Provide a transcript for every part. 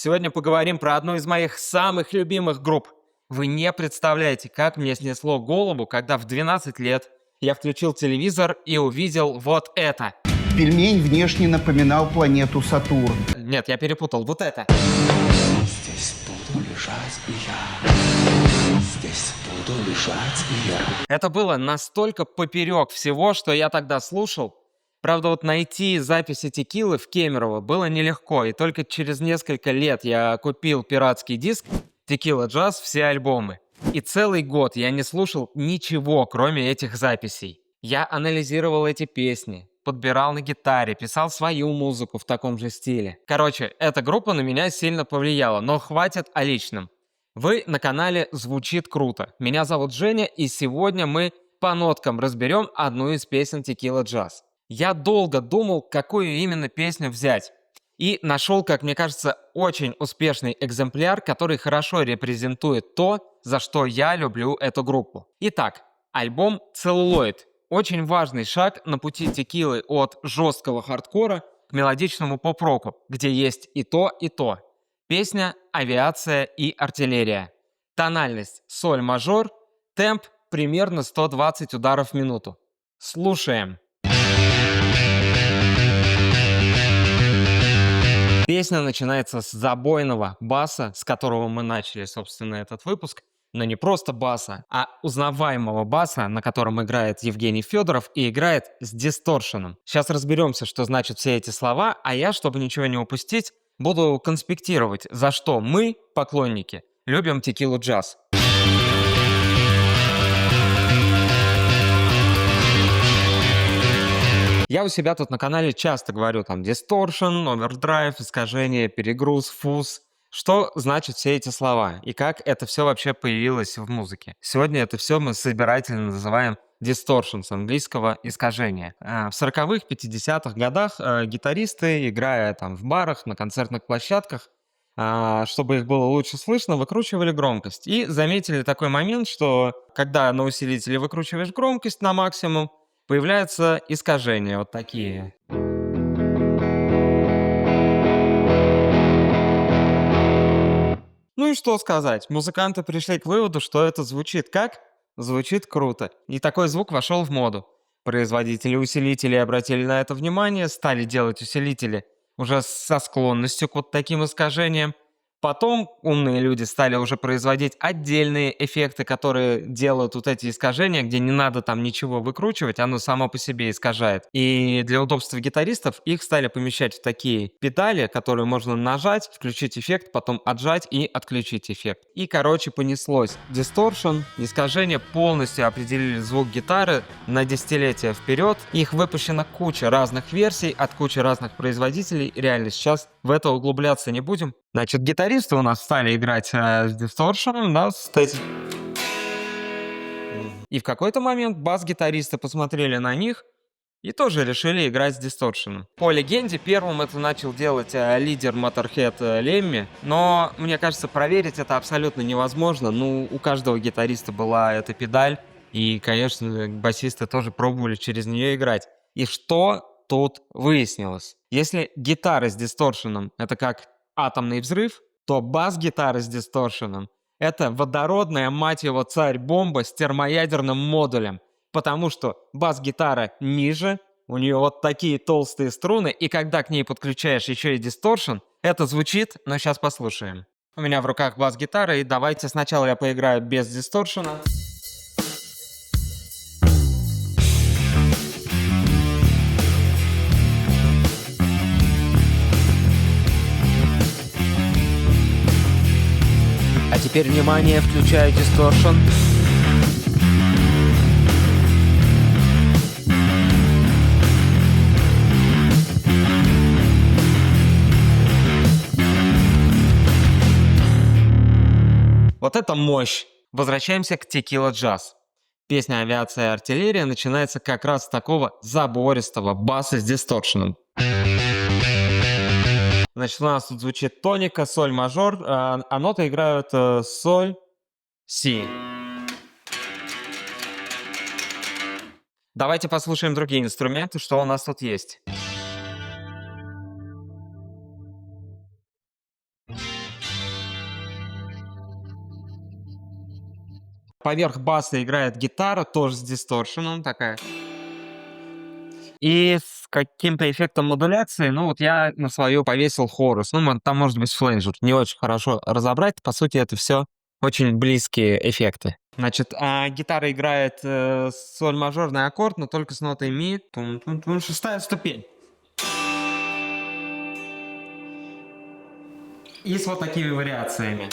Сегодня поговорим про одну из моих самых любимых групп. Вы не представляете, как мне снесло голову, когда в 12 лет я включил телевизор и увидел вот это. Пельмень внешне напоминал планету Сатурн. Нет, я перепутал, вот это. Здесь буду лежать и я. Здесь буду лежать и я. Это было настолько поперек всего, что я тогда слушал. Правда, вот найти записи Текилы в Кемерово было нелегко, и только через несколько лет я купил пиратский диск Текила Джаз, все альбомы. И целый год я не слушал ничего, кроме этих записей. Я анализировал эти песни, подбирал на гитаре, писал свою музыку в таком же стиле. Короче, эта группа на меня сильно повлияла, но хватит о личном. Вы на канале «Звучит круто». Меня зовут Женя, и сегодня мы по ноткам разберем одну из песен Текила Джаз. Я долго думал, какую именно песню взять, и нашел, как мне кажется, очень успешный экземпляр, который хорошо репрезентует то, за что я люблю эту группу. Итак, альбом «Целлулоид». Очень важный шаг на пути Текилы от жесткого хардкора к мелодичному поп-року, где есть и то, и то. Песня «Авиация и артиллерия». Тональность соль мажор, темп примерно 120 ударов в минуту. Слушаем. Песня начинается с забойного баса, с которого мы начали, собственно, этот выпуск. Но не просто баса, а узнаваемого баса, на котором играет Евгений Федоров и играет с дисторшеном. Сейчас разберемся, что значат все эти слова, а я, чтобы ничего не упустить, буду конспектировать, за что мы, поклонники, любим Текилу Джаз. Я у себя тут на канале часто говорю там distortion, overdrive, искажение, перегруз, фуз. Что значат все эти слова и как это все вообще появилось в музыке? Сегодня это все мы собирательно называем distortion, с английского искажение. В 40-х, 50-х годах гитаристы, играя там в барах, на концертных площадках, чтобы их было лучше слышно, выкручивали громкость. И заметили такой момент, что когда на усилителе выкручиваешь громкость на максимум, появляются искажения вот такие. Ну и что сказать, музыканты пришли к выводу, что это звучит как? Звучит круто. И такой звук вошел в моду. Производители усилителей обратили на это внимание, стали делать усилители уже со склонностью к вот таким искажениям. Потом умные люди стали уже производить отдельные эффекты, которые делают вот эти искажения, где не надо там ничего выкручивать, оно само по себе искажает. И для удобства гитаристов их стали помещать в такие педали, которые можно нажать, включить эффект, потом отжать и отключить эффект. И, короче, понеслось. Distortion, искажения полностью определили звук гитары на десятилетия вперед. Их выпущена куча разных версий от кучи разных производителей. Реально, сейчас в это углубляться не будем. Значит, гитаристы у нас стали играть с дисторшеном, да, И в какой-то момент бас-гитаристы посмотрели на них и тоже решили играть с дисторшеном. По легенде, первым это начал делать лидер Motorhead Лемми, но, мне кажется, проверить это абсолютно невозможно. Ну, у каждого гитариста была эта педаль, и, конечно, басисты тоже пробовали через нее играть. И что тут выяснилось? Если гитара с дисторшеном — это как атомный взрыв, то бас-гитара с дисторшеном — это водородная, мать его, царь-бомба с термоядерным модулем. Потому что бас-гитара ниже, у нее вот такие толстые струны, и когда к ней подключаешь еще и дисторшн, это звучит, но сейчас послушаем. У меня в руках бас-гитара, и давайте сначала я поиграю без дисторшена. А теперь, внимание, включаю дисторшн. Вот это мощь! Возвращаемся к Текила Джаз. Песня «Авиация и артиллерия» начинается как раз с такого забористого баса с дисторшеном. Значит, у нас тут звучит тоника, соль мажор, а ноты играют соль, си. Давайте послушаем другие инструменты, что у нас тут есть. Поверх баса играет гитара, тоже с дисторшеном такая. И с каким-то эффектом модуляции, ну вот я на свою повесил хорус. Ну, там может быть фленджер. Не очень хорошо разобрать. По сути, это все очень близкие эффекты. Значит, гитара играет соль-мажорный аккорд, но только с нотой ми. Тун-тун-тун, шестая ступень. И с вот такими вариациями.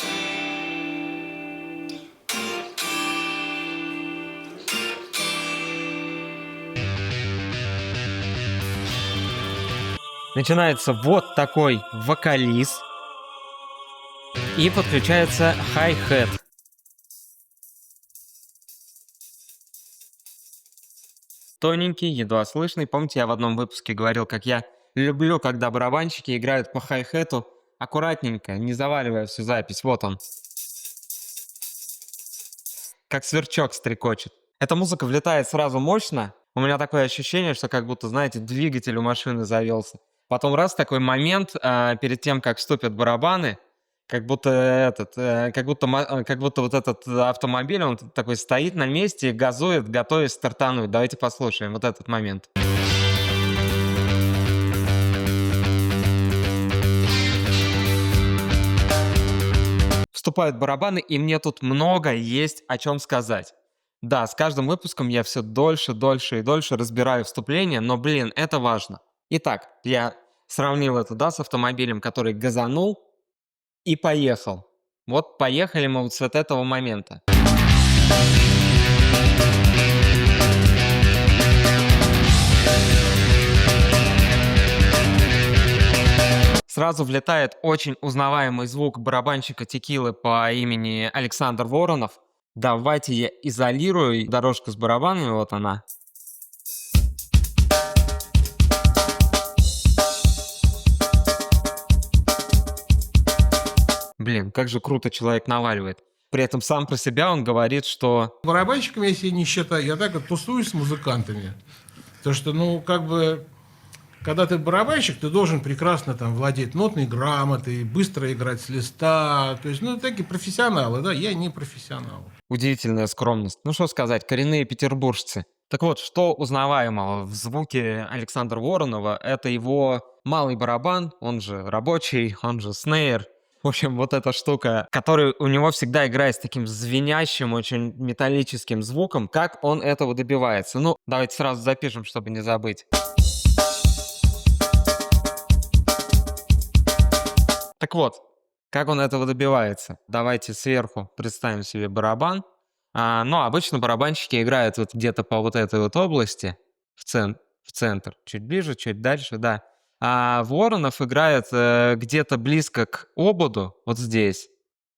Начинается вот такой вокализ. И подключается хай-хэт. Тоненький, едва слышный. Помните, я в одном выпуске говорил, как я люблю, когда барабанщики играют по хай-хэту аккуратненько, не заваливая всю запись. Вот он. Как сверчок стрекочет. Эта музыка влетает сразу мощно. У меня такое ощущение, что как будто, знаете, двигатель у машины завелся. Потом раз такой момент, перед тем, как вступят барабаны, как будто вот этот автомобиль, он такой стоит на месте, газует, готовясь стартануть. Давайте послушаем вот этот момент. Вступают барабаны, и мне тут много есть о чем сказать. Да, с каждым выпуском я все дольше и дольше разбираю вступление, но, блин, это важно. Итак, я сравнил это, да, с автомобилем, который газанул и поехал. Вот поехали мы вот с вот этого момента. Сразу влетает очень узнаваемый звук барабанщика текилы по имени Александр Воронов. Давайте я изолирую дорожку с барабанами, вот она. Блин, как же круто человек наваливает. При этом сам про себя он говорит, что... Барабанщиком я себя не считаю, я так вот тусуюсь с музыкантами. Потому что, ну, как бы, когда ты барабанщик, ты должен прекрасно там владеть нотной грамотой, быстро играть с листа. То есть, ну, такие профессионалы, да, я не профессионал. Удивительная скромность. Ну, что сказать, коренные петербуржцы. Так вот, что узнаваемого в звуке Александра Воронова, это его малый барабан, он же рабочий, он же снейр. В общем, вот эта штука, которая у него всегда играет с таким звенящим, очень металлическим звуком. Как он этого добивается? Ну, давайте сразу запишем, чтобы не забыть. Так вот, как он этого добивается? Давайте сверху представим себе барабан. Ну, обычно барабанщики играют вот где-то по вот этой вот области, в центр, чуть ближе, чуть дальше, да. А Воронов играет где-то близко к ободу, вот здесь,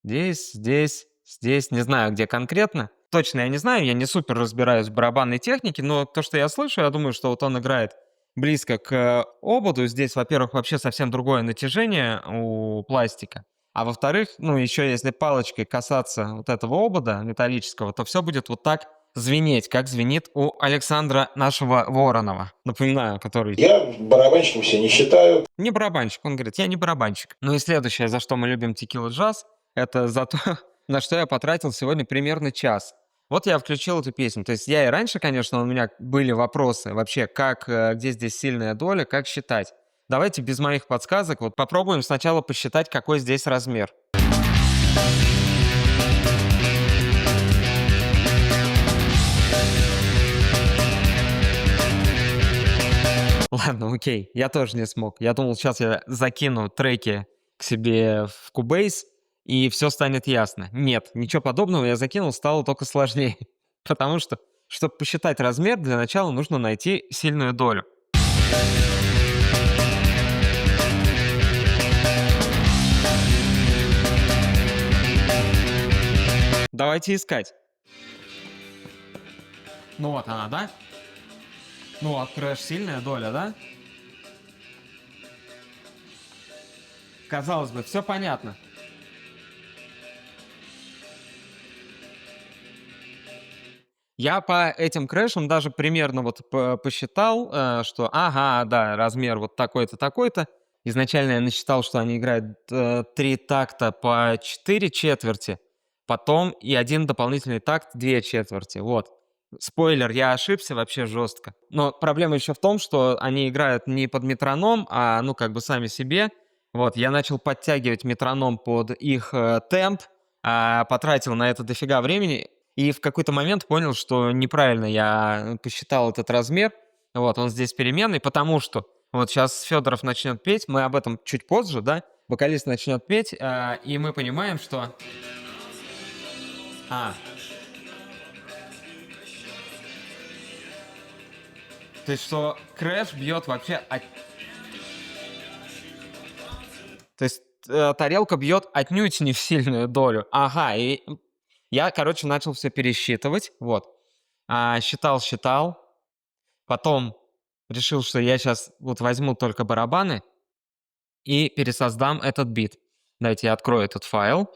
здесь, не знаю, где конкретно. Точно я не знаю, я не супер разбираюсь в барабанной технике, но то, что я слышу, я думаю, что вот он играет близко к ободу. Здесь, во-первых, вообще совсем другое натяжение у пластика. А во-вторых, ну, еще если палочкой касаться вот этого обода металлического, то все будет вот так звенеть, как звенит у Александра нашего Воронова. Напоминаю, который... Я барабанщиком себя не считаю. Не барабанщик, он говорит, я не барабанщик. Ну и следующее, за что мы любим текила джаз, это за то, на что я потратил сегодня примерно час. Вот я включил эту песню. То есть я и раньше, конечно, у меня были вопросы вообще, где здесь сильная доля, как считать. Давайте без моих подсказок вот попробуем сначала посчитать, какой здесь размер. Ладно, окей, я тоже не смог. Я думал, сейчас я закину треки к себе в Cubase, и все станет ясно. Нет, ничего подобного я закинул, стало только сложнее. Потому что, чтобы посчитать размер, для начала нужно найти сильную долю. Давайте искать. Ну вот она, да? Ну вот, крэш, сильная доля, да? Казалось бы, все понятно. Я по этим крэшам даже примерно вот посчитал, что ага, да, размер вот такой-то, такой-то. Изначально я насчитал, что они играют 3 такта по 4 четверти. потом и один дополнительный такт 2 четверти, вот. Спойлер, я ошибся вообще жестко. Но проблема еще в том, что они играют не под метроном, а, ну, как бы сами себе. Вот, я начал подтягивать метроном под их темп, потратил на это дофига времени, и в какой-то момент понял, что неправильно я посчитал этот размер. Вот, он здесь переменный, потому что вот сейчас Федоров начнет петь, мы об этом чуть позже, да, вокалист начнет петь, и мы понимаем, что... То есть, что крэш бьет вообще... То есть, тарелка бьет отнюдь не в сильную долю. Ага, и я, короче, начал все пересчитывать, вот. Считал, потом решил, что я сейчас вот возьму только барабаны и пересоздам этот бит. Дайте я открою этот файл.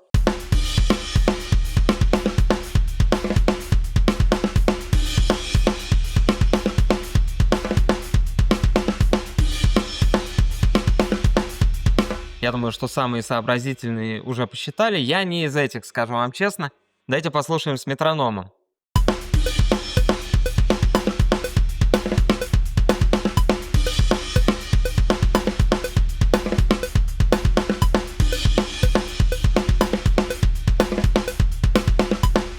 Я думаю, что самые сообразительные уже посчитали. Я не из этих, скажу вам честно. Давайте послушаем с метрономом.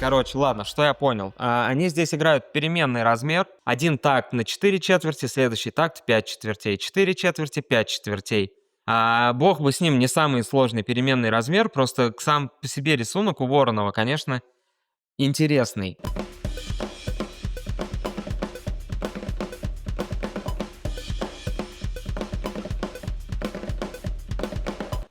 Короче, ладно, что я понял. Они здесь играют переменный размер. Один такт на 4 четверти, следующий такт 5 четвертей. 4 четверти, 5 четвертей. Бог бы с ним, не самый сложный переменный размер, просто сам по себе рисунок у Воронова, конечно, интересный.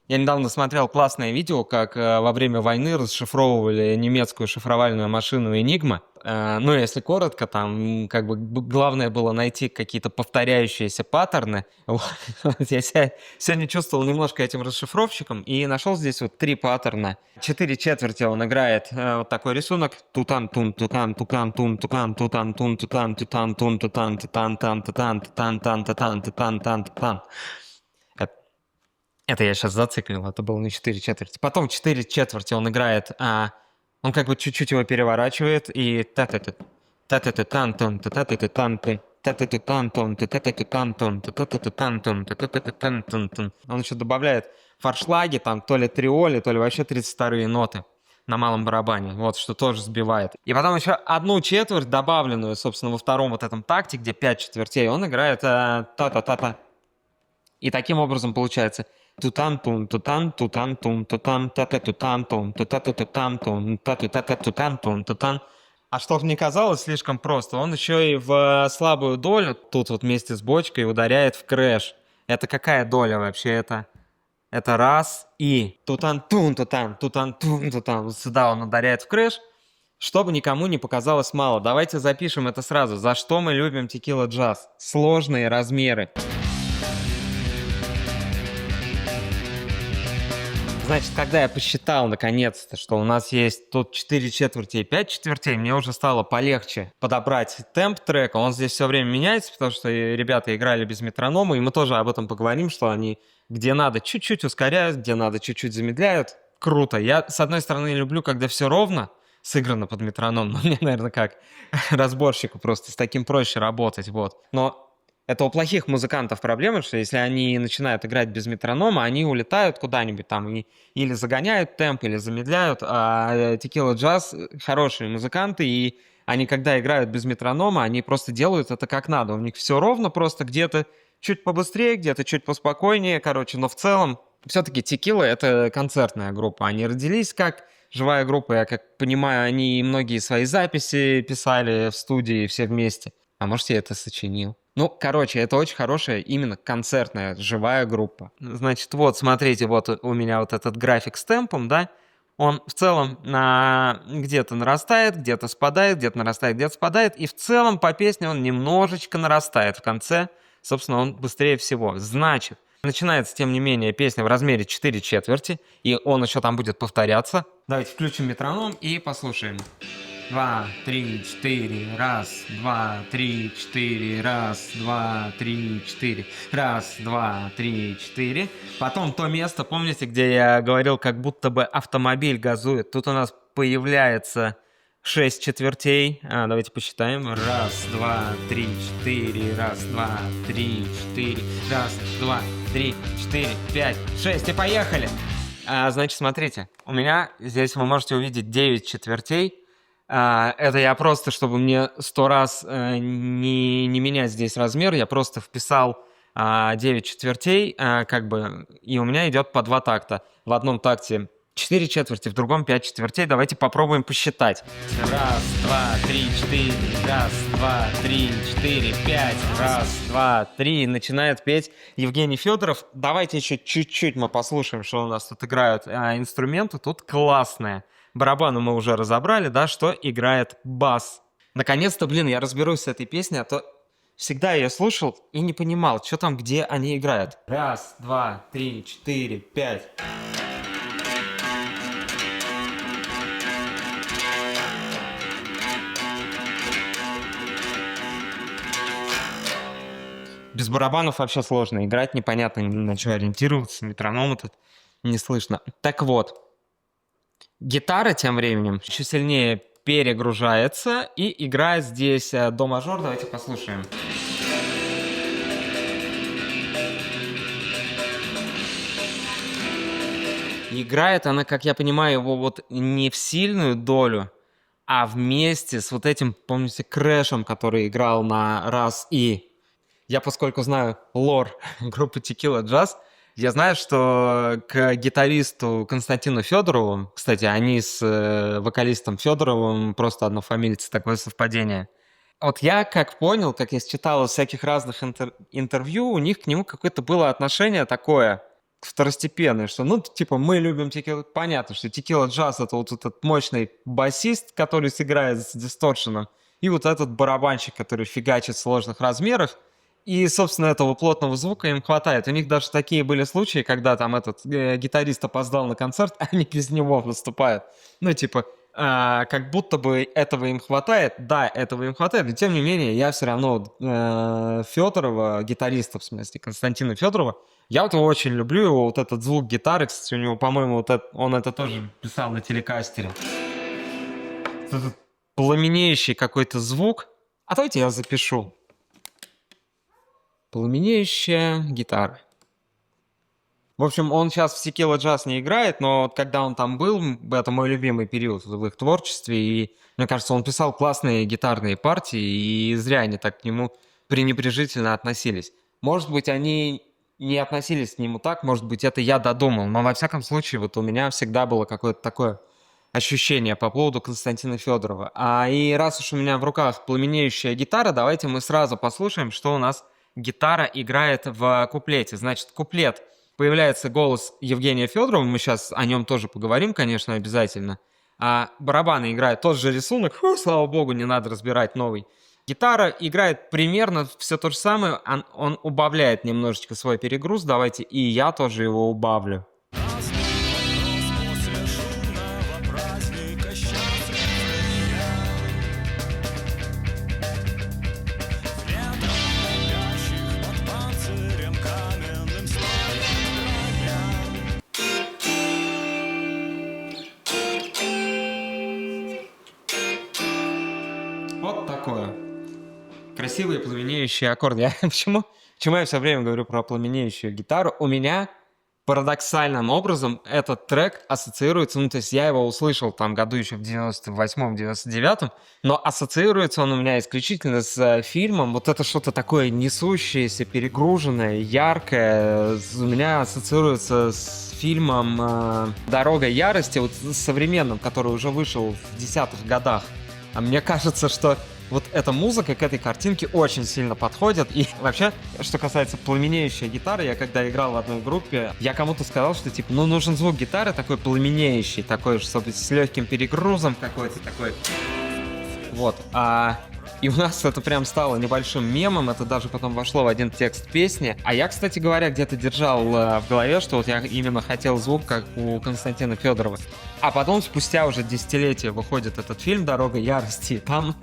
Я недавно смотрел классное видео, как во время войны расшифровывали немецкую шифровальную машину Enigma. Ну, если коротко, там как бы главное было найти какие-то повторяющиеся паттерны. Вот. Я себя сегодня чувствовал немножко этим расшифровщиком и нашел здесь вот 3 паттерна. 4 четверти он играет вот такой рисунок. Тутан-тун, тутан, тукан-тун, тукан, тутан-тун, тутан, тутан-тун, тутан, тутан-тан, тутан, тутан-тан, тутан, тутан-тан, тутан. Это я сейчас зациклил, это было на 4 четверти. Потом 4 четверти он играет, он как бы чуть-чуть его переворачивает, и он еще добавляет форшлаги, там то ли триоли, то ли вообще 32-е ноты на малом барабане, вот, что тоже сбивает. И потом еще 1 четверть, добавленную, собственно, во втором вот этом такте, где 5 четвертей, он играет та-та-та-та. И таким образом получается тутан-тун, тутан, тутан-тун, тутан, та-та-тутан-тун, та-та-тутан-тун, та-та-та-тутан-тун, тутан. А что мне казалось слишком просто, он еще и в слабую долю, тут вот вместе с бочкой, ударяет в крэш. Это какая доля вообще? Это раз и тутан-тун, тутан, тутан-тун, тутан. Вот сюда он ударяет в крэш, чтобы никому не показалось мало. Давайте запишем это сразу. За что мы любим текила джаз? Сложные размеры. Значит, когда я посчитал наконец-то, что у нас есть тут 4 четверти и 5 четвертей, мне уже стало полегче подобрать темп трека. Он здесь все время меняется, потому что ребята играли без метронома, и мы тоже об этом поговорим, что они где надо чуть-чуть ускоряют, где надо чуть-чуть замедляют. Круто. Я, с одной стороны, люблю, когда все ровно сыграно под метроном, но мне, наверное, как разборщику просто с таким проще работать, вот. Но это у плохих музыкантов проблема, что если они начинают играть без метронома, они улетают куда-нибудь там и или загоняют темп, или замедляют. А Текила Джаз хорошие музыканты, и они, когда играют без метронома, они просто делают это как надо. У них все ровно, просто где-то чуть побыстрее, где-то чуть поспокойнее, короче. Но в целом, все-таки Текила — это концертная группа. Они родились как живая группа. Я как понимаю, они многие свои записи писали в студии все вместе. А может, я это сочинил. Ну, короче, это очень хорошая именно концертная, живая группа. Значит, вот, смотрите, вот у меня вот этот график с темпом, да, он в целом где-то нарастает, где-то спадает, где-то нарастает, где-то спадает, и в целом по песне он немножечко нарастает в конце, собственно, он быстрее всего. Значит, начинается, тем не менее, песня в размере 4 четверти, и он еще там будет повторяться. Давайте включим метроном и послушаем. 2, 3, 4, раз, 2, 3, 4, раз, 2, 3, 4, раз, 2, 3, 4. Потом то место, помните, где я говорил, как будто бы автомобиль газует. Тут у нас появляется 6 четвертей. Давайте посчитаем. Раз, два, три, четыре. Раз, два, три, четыре. Раз, два, три, четыре, пять, 6. И поехали! Значит, смотрите. У меня здесь вы можете увидеть 9 четвертей. Это я просто, чтобы мне 100 раз не менять здесь размер, я просто вписал 9 четвертей, как бы, и у меня идет по 2 такта. В одном такте 4 четверти, в другом 5 четвертей. Давайте попробуем посчитать. Раз, два, три, четыре. Раз, два, три, четыре, 5. Раз, два, три. Начинает петь Евгений Федоров. Давайте еще чуть-чуть мы послушаем, что у нас тут играют инструменты. Тут классные. Барабаны мы уже разобрали, да, что играет бас. Наконец-то, блин, я разберусь с этой песней, а то всегда я слушал и не понимал, что там, где они играют. Раз, два, три, четыре, 5. Без барабанов вообще сложно играть, непонятно, на что ориентироваться, метроном этот не слышно. Так вот, гитара тем временем еще сильнее перегружается и играет здесь до мажор. Давайте послушаем. Играет она, как я понимаю, его вот не в сильную долю, а вместе с вот этим, помните, крэшем, который играл на раз и... Я, поскольку знаю лор группы Tequila Jazz, я знаю, что к гитаристу Константину Федорову, кстати, они с вокалистом Федоровым просто однофамильцы, такое совпадение. Вот я как понял, как я читал из всяких разных интервью, у них к нему какое-то было отношение такое второстепенное, что, ну, типа, мы любим Tequila. Понятно, что Tequila Jazz — это вот этот мощный басист, который сыграет с дисторшеном, и вот этот барабанщик, который фигачит в сложных размерах. И, собственно, этого плотного звука им хватает. У них даже такие были случаи, когда там этот гитарист опоздал на концерт, а они без него выступают. Ну, типа, как будто бы этого им хватает. Да, этого им хватает, но тем не менее, я все равно Федорова, гитариста, в смысле, Константина Федорова, я вот его очень люблю, его вот этот звук гитары, кстати, у него, по-моему, вот он это тоже писал на телекастере. Этот пламенеющий какой-то звук. А давайте я запишу. Пламенеющая гитара. В общем, он сейчас в Tequila Jazz не играет, но когда он там был, это мой любимый период в их творчестве, и мне кажется, он писал классные гитарные партии, и зря они так к нему пренебрежительно относились. Может быть, они не относились к нему так, может быть, это я додумал, но во всяком случае, вот у меня всегда было какое-то такое ощущение по поводу Константина Федорова. И раз уж у меня в руках пламенеющая гитара, давайте мы сразу послушаем, что у нас гитара играет в куплете. Значит, куплет, появляется голос Евгения Федорова, мы сейчас о нем тоже поговорим, конечно, обязательно. А барабаны играют тот же рисунок, слава богу, не надо разбирать новый. Гитара играет примерно все то же самое, он убавляет немножечко свой перегруз, давайте и я тоже его убавлю. Вот такое. Красивые пламенеющие аккорды. Почему я все время говорю про пламенеющую гитару? У меня парадоксальным образом этот трек ассоциируется, ну, то есть я его услышал там году еще в 98-м, 99-м, но ассоциируется он у меня исключительно с фильмом. Вот это что-то такое несущееся, перегруженное, яркое. У меня ассоциируется с фильмом «Дорога ярости», вот современным, который уже вышел в 10-х годах. А мне кажется, что вот эта музыка к этой картинке очень сильно подходит. И вообще, что касается пламенеющей гитары, я когда играл в одной группе, я кому-то сказал, что типа, ну, нужен звук гитары такой пламенеющий, такой, чтобы с легким перегрузом какой-то такой. Вот. И у нас это прям стало небольшим мемом, это даже потом вошло в один текст песни. А я, кстати говоря, где-то держал в голове, что вот я именно хотел звук, как у Константина Федорова. А потом, спустя уже десятилетия, выходит этот фильм «Дорога ярости», и там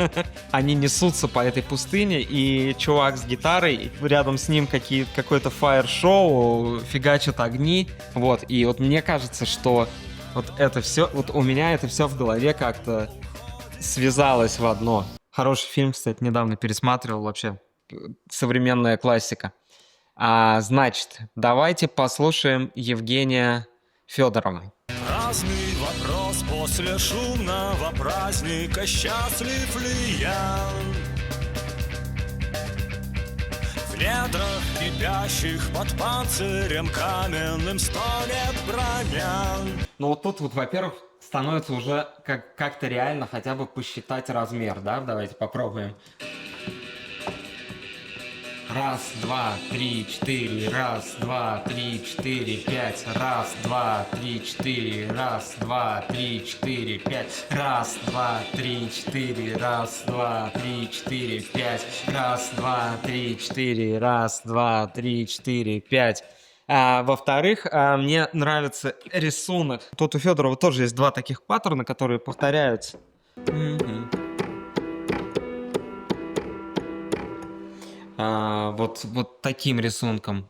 они несутся по этой пустыне, и чувак с гитарой, рядом с ним какое-то фаер-шоу, фигачат огни. Вот, и вот мне кажется, что Вот это все, вот у меня это все в голове как-то связалось в одно. Хороший фильм, кстати, недавно пересматривал вообще. Современная классика. Значит, давайте послушаем Евгения Федорова. Праздный вопрос после шумного праздника, счастлив ли я? В недрах кипящих под панцирем каменным 100 лет броня. Ну вот тут вот, во-первых, становится уже как-то реально хотя бы посчитать размер, да? Давайте попробуем. Раз, два, три, четыре, раз, два, три, четыре, пять, раз, два, три, четыре, раз, два, три, четыре, пять, раз, два, три, четыре, раз, два, три, четыре, пять, раз, два, три, четыре, раз, два, три, четыре, пять. Во-вторых, мне нравится рисунок. Тут у Федорова тоже есть два таких паттерна, которые повторяются. Вот таким рисунком.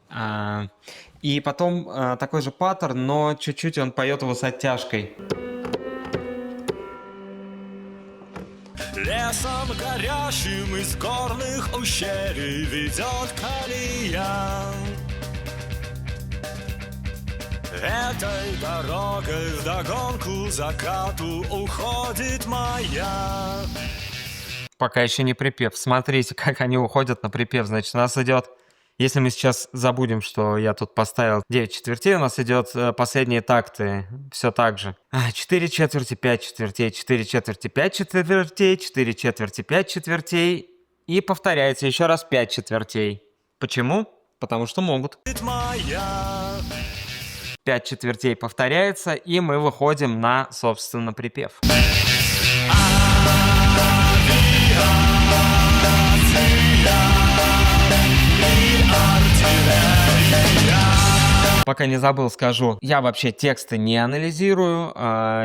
И потом такой же паттерн, но чуть-чуть он поет его с оттяжкой. Лесом горящим из горных ущелий ведет колея. Этой дорогой вдогонку закату уходит моя. Пока еще не припев. Смотрите, как они уходят на припев. Значит, у нас идет, если мы сейчас забудем, что я тут поставил 9 четвертей, у нас идет последние такты. Все так же. 4 четверти, 5 четвертей, 4 четверти, 5 четвертей, 4 четверти, 5 четвертей. И повторяется еще раз 5 четвертей. Почему? Потому что могут. 5 четвертей повторяется, и мы выходим на, собственно, припев. Пока не забыл, скажу, я вообще тексты не анализирую,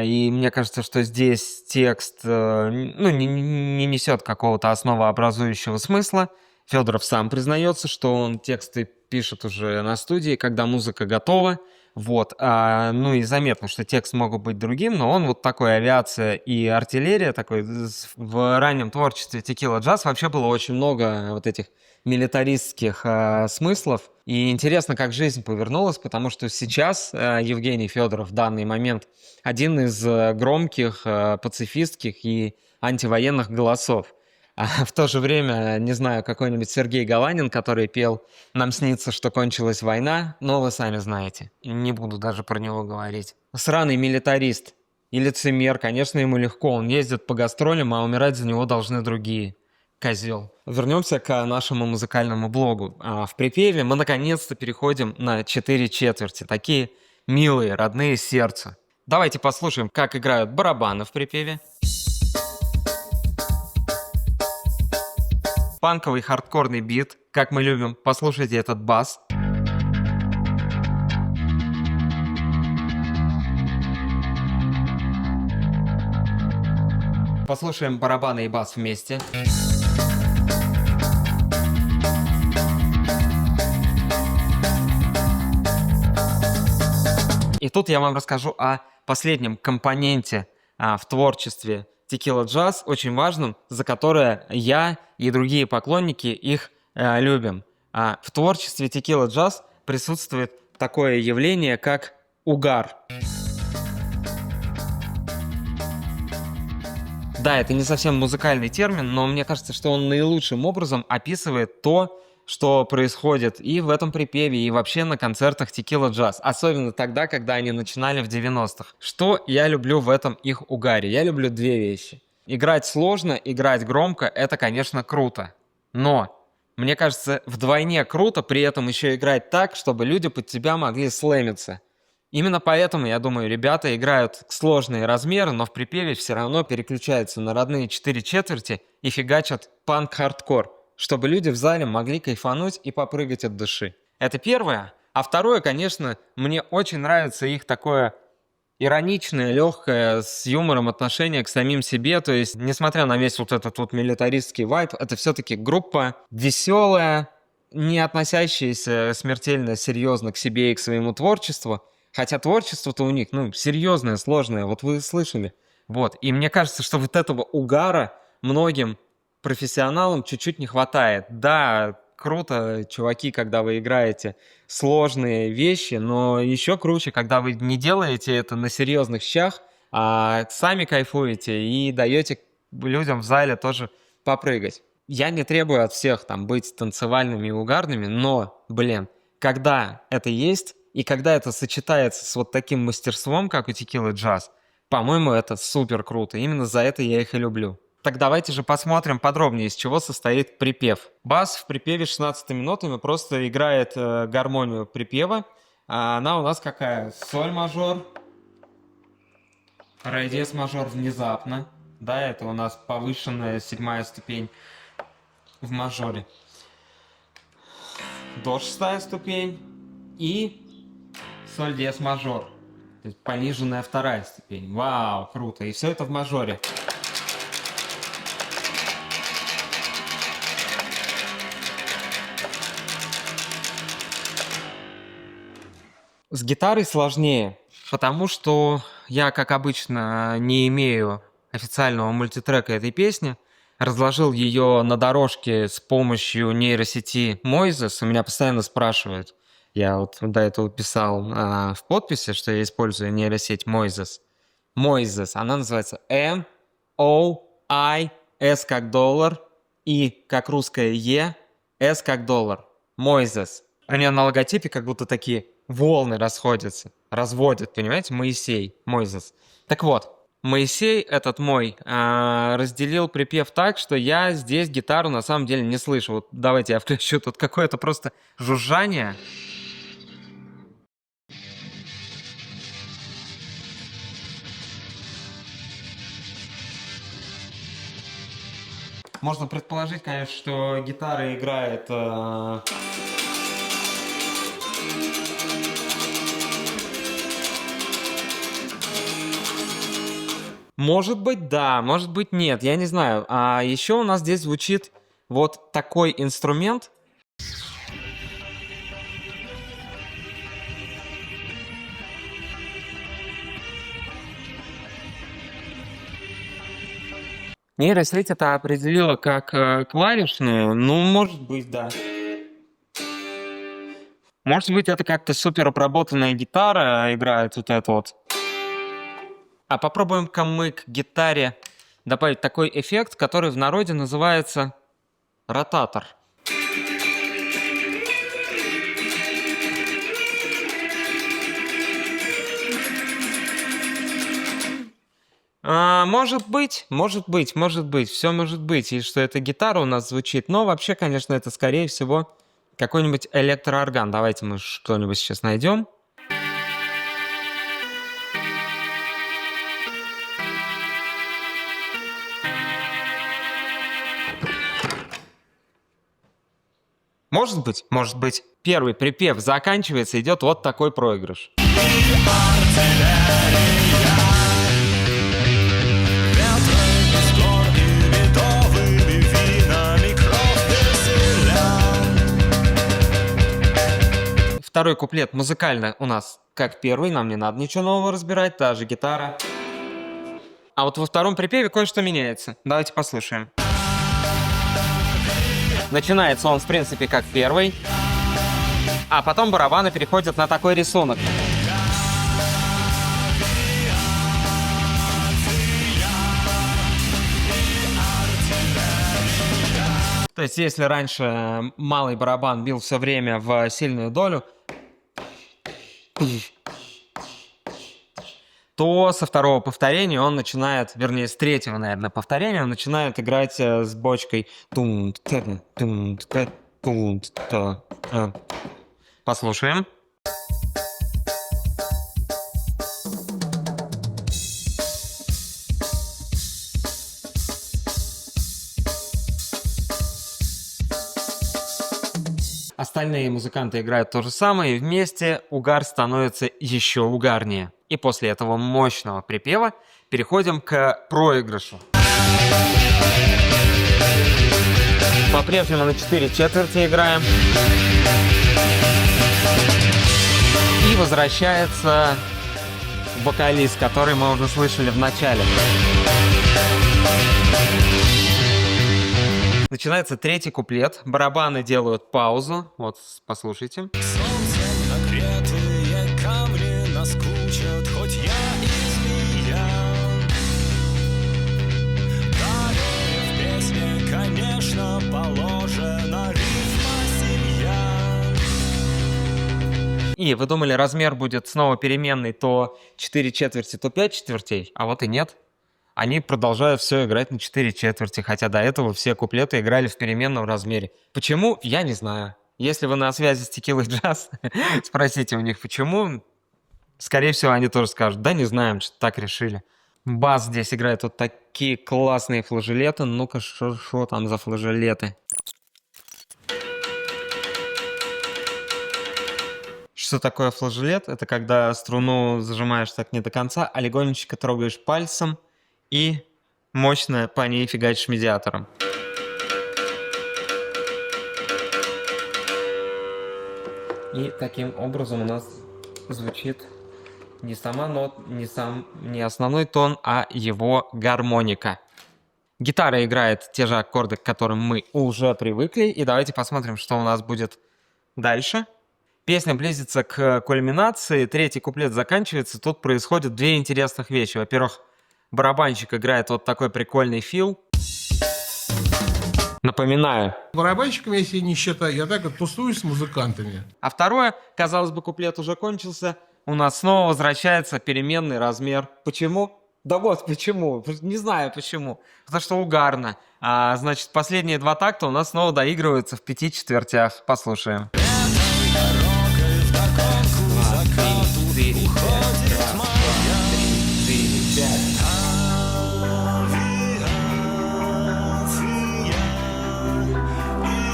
и мне кажется, что здесь текст не несет какого-то основообразующего смысла. Федоров сам признается, что он тексты пишет уже на студии, когда музыка готова. Вот, ну и заметно, что текст мог быть другим, но он вот такой авиация и артиллерия, такой в раннем творчестве Текила Джаз вообще было очень много вот этих милитаристских смыслов. И интересно, как жизнь повернулась, потому что сейчас Евгений Федоров в данный момент один из громких пацифистских и антивоенных голосов. А в то же время, не знаю, какой-нибудь Сергей Галанин, который пел «Нам снится, что кончилась война», но вы сами знаете, не буду даже про него говорить. Сраный милитарист и лицемер, конечно, ему легко, он ездит по гастролям, а умирать за него должны другие. Козел. Вернемся к нашему музыкальному блогу. В припеве мы наконец-то переходим на 4 четверти, такие милые, родные сердцу. Давайте послушаем, как играют барабаны в припеве. Панковый хардкорный бит, как мы любим. Послушайте этот бас. Послушаем барабаны и бас вместе. И тут я вам расскажу о последнем компоненте в творчестве Текила Джаз, очень важным, за которое я и другие поклонники их любим. В творчестве Текила Джаз присутствует такое явление, как угар. Да, это не совсем музыкальный термин, но мне кажется, что он наилучшим образом описывает то, что происходит и в этом припеве, и вообще на концертах Текила Джаз. Особенно тогда, когда они начинали в 90-х. Что я люблю в этом их угаре? Я люблю две вещи. Играть сложно, играть громко — это, конечно, круто. Но мне кажется, вдвойне круто при этом еще играть так, чтобы люди под тебя могли слэмиться. Именно поэтому, я думаю, ребята играют сложные размеры, но в припеве все равно переключаются на родные 4 четверти и фигачат панк-хардкор, чтобы люди в зале могли кайфануть и попрыгать от души. Это первое. А второе, конечно, мне очень нравится их такое ироничное, легкое, с юмором отношение к самим себе. То есть, несмотря на весь вот этот вот милитаристский вайб, это все-таки группа веселая, не относящаяся смертельно серьезно к себе и к своему творчеству. Хотя творчество-то у них, ну, серьезное, сложное, вот вы слышали. Вот, и мне кажется, что вот этого угара многим профессионалам чуть-чуть не хватает. Да, круто, чуваки, когда вы играете сложные вещи, но еще круче, когда вы не делаете это на серьезных щах, а сами кайфуете и даете людям в зале тоже попрыгать. Я не требую от всех там быть танцевальными и угарными, но, блин, когда это есть, и когда это сочетается с вот таким мастерством, как у Текилы Джаз, по-моему, это супер круто. Именно за это я их и люблю. Так давайте же посмотрим подробнее, из чего состоит припев. Бас в припеве 16 минутами просто играет гармонию припева. А она у нас какая? Соль мажор, ре диез мажор внезапно. Да, это у нас повышенная 7-я ступень в мажоре. До 6-я ступень и соль диез мажор. То есть пониженная 2-я ступень. Вау, круто. И все это в мажоре. С гитарой сложнее, потому что я, как обычно, не имею официального мультитрека этой песни. Разложил ее на дорожке с помощью нейросети Moises. У меня постоянно спрашивают. Я вот до этого писал в подписи, что я использую нейросеть Moises. Moises, она называется M-O-I-S как доллар, И как русское Е, С как доллар. Moises. У нее на логотипе как будто такие волны расходятся, разводят, понимаете? Моисей, Moises. Так вот, Моисей этот мой разделил припев так, что я здесь гитару на самом деле не слышу. Вот давайте я включу тут какое-то просто жужжание. Можно предположить, конечно, что гитара играет... Может быть, да, может быть, нет, я не знаю. А еще у нас здесь звучит вот такой инструмент. Нейросеть это определила как клавишную. Ну, может быть, да. Может быть, это как-то супер обработанная гитара играет вот это вот. А попробуем-ка мы к гитаре добавить такой эффект, который в народе называется ротатор. Может быть, все может быть, и что это гитара у нас звучит. Но вообще, конечно, это скорее всего какой-нибудь электроорган. Давайте мы что-нибудь сейчас найдем. Может быть. Первый припев заканчивается, идет вот такой проигрыш. Второй куплет музыкально у нас как первый, нам не надо ничего нового разбирать, та же гитара. А вот во втором припеве кое-что меняется. Давайте послушаем. Начинается он, в принципе, как первый, а потом барабаны переходят на такой рисунок. То есть, если раньше малый барабан бил все время в сильную долю, то со второго повторения он начинает, вернее, с третьего, наверное, повторения он начинает играть с бочкой. Послушаем. Остальные музыканты играют то же самое, и вместе угар становится еще угарнее. И после этого мощного припева переходим к проигрышу. По-прежнему на 4 четверти играем. И возвращается вокалист, который мы уже слышали в начале. Начинается третий куплет, барабаны делают паузу. Вот, послушайте. Солнцем нагретые камни наскучат, хоть я и змея. Далее в песне, конечно, положена рифма семья. И вы думали, размер будет снова переменный, то 4 четверти, то 5 четвертей, а вот и нет. Они продолжают все играть на 4 четверти, хотя до этого все куплеты играли в переменном размере. Почему? Я не знаю. Если вы на связи с Текилой Джаз, спросите у них, почему. Скорее всего, они тоже скажут, да не знаем, что так решили. Бас здесь играет вот такие классные флажолеты. Ну-ка, что там за флажолеты? Что такое флажолет? Это когда струну зажимаешь так не до конца, а легонечко трогаешь пальцем и мощно по ней фигачишь медиатором. И таким образом у нас звучит не сама нот, не основной тон, а его гармоника. Гитара играет те же аккорды, к которым мы уже привыкли. И давайте посмотрим, что у нас будет дальше. Песня близится к кульминации, третий куплет заканчивается. Тут происходят две интересных вещи. Во-первых, барабанщик играет вот такой прикольный фил. Напоминаю. Барабанщиками, если не считаю, я так вот тусуюсь с музыкантами. А второе, казалось бы, куплет уже кончился. У нас снова возвращается переменный размер. Почему? Да вот почему. Не знаю почему. Потому что угарно. Значит, последние два такта у нас снова доигрываются в 5 четвертях. Послушаем.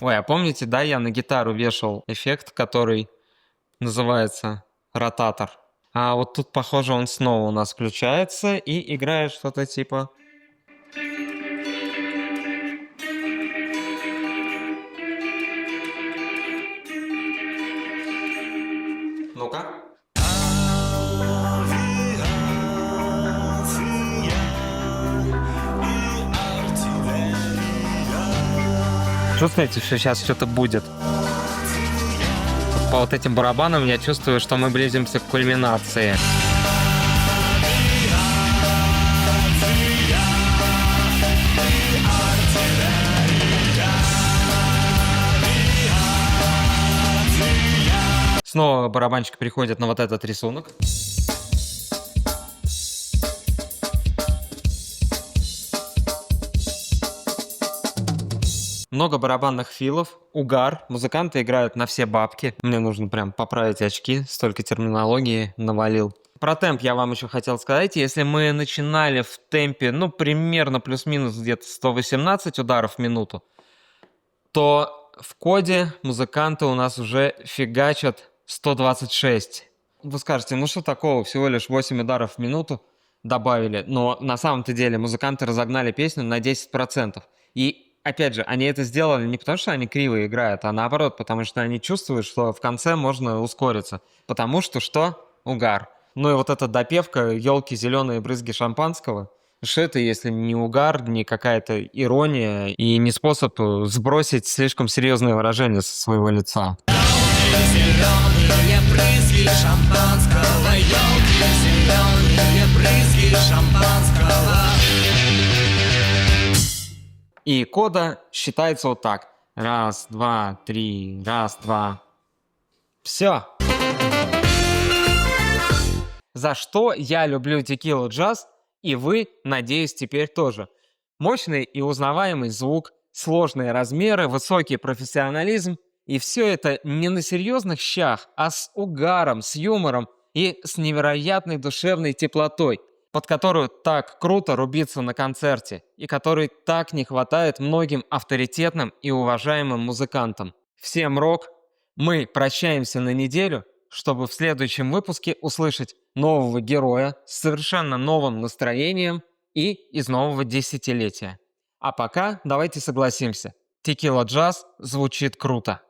Ой, а помните, да, я на гитару вешал эффект, который называется ротатор. А вот тут, похоже, он снова у нас включается и играет что-то типа... Ну-ка. Чувствуете, что сейчас что-то будет? По вот этим барабанам я чувствую, что мы близимся к кульминации. Снова барабанщик приходит на вот этот рисунок. Много барабанных филов, угар, музыканты играют на все бабки. Мне нужно прям поправить очки, столько терминологии навалил. Про темп я вам еще хотел сказать. Если мы начинали в темпе, ну, примерно плюс-минус где-то 118 ударов в минуту, то в коде музыканты у нас уже фигачат 126. Вы скажете, ну что такого, всего лишь 8 ударов в минуту добавили. Но на самом-то деле музыканты разогнали песню на 10%. И опять же, они это сделали не потому, что они криво играют, а наоборот, потому что они чувствуют, что в конце можно ускориться. Потому что угар. Ну и вот эта допевка «Елки, зеленые брызги шампанского». Что это, если не угар, не какая-то ирония и не способ сбросить слишком серьезное выражение со своего лица? Зеленые брызги шампанского, елки, зеленые брызги шампанского. И кода считается вот так. Раз, два, три, раз, два. Все. За что я люблю Текилу Джаз, и вы, надеюсь, теперь тоже. Мощный и узнаваемый звук, сложные размеры, высокий профессионализм. И все это не на серьезных щах, а с угаром, с юмором и с невероятной душевной теплотой, под которую так круто рубиться на концерте и которой так не хватает многим авторитетным и уважаемым музыкантам. Всем рок! Мы прощаемся на неделю, чтобы в следующем выпуске услышать нового героя с совершенно новым настроением и из нового десятилетия. А пока давайте согласимся, Текила Джаз звучит круто.